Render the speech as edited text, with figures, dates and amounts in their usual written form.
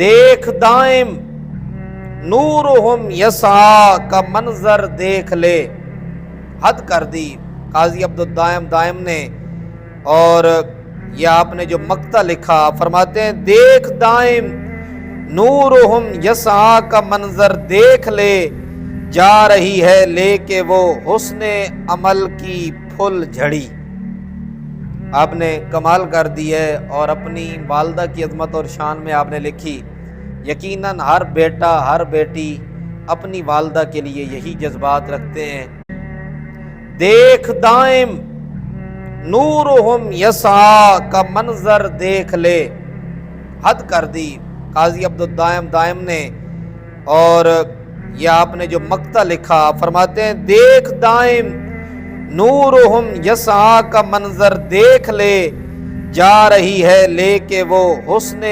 دیکھ دائم نورہم یسعا کا منظر دیکھ لے، حد کر دی قاضی عبدالدائم دائم نے، اور یہ آپ نے جو مقطع لکھا فرماتے ہیں دیکھ دائم نورہم یسعا کا منظر دیکھ لے، جا رہی ہے لے کے وہ حسن عمل کی پھل جھڑی۔ آپ نے کمال کر دی ہے، اور اپنی والدہ کی عظمت اور شان میں آپ نے لکھی، یقیناً ہر بیٹا ہر بیٹی اپنی والدہ کے لیے یہی جذبات رکھتے ہیں۔ دیکھ دائم نورہم یسعا کا منظر دیکھ لے، حد کر دی قاضی عبدالدائم دائم نے، اور یہ آپ نے جو مقطع لکھا فرماتے ہیں دیکھ دائم نورہم یسعا کا منظر دیکھ لے، جا رہی ہے لے کے وہ حسن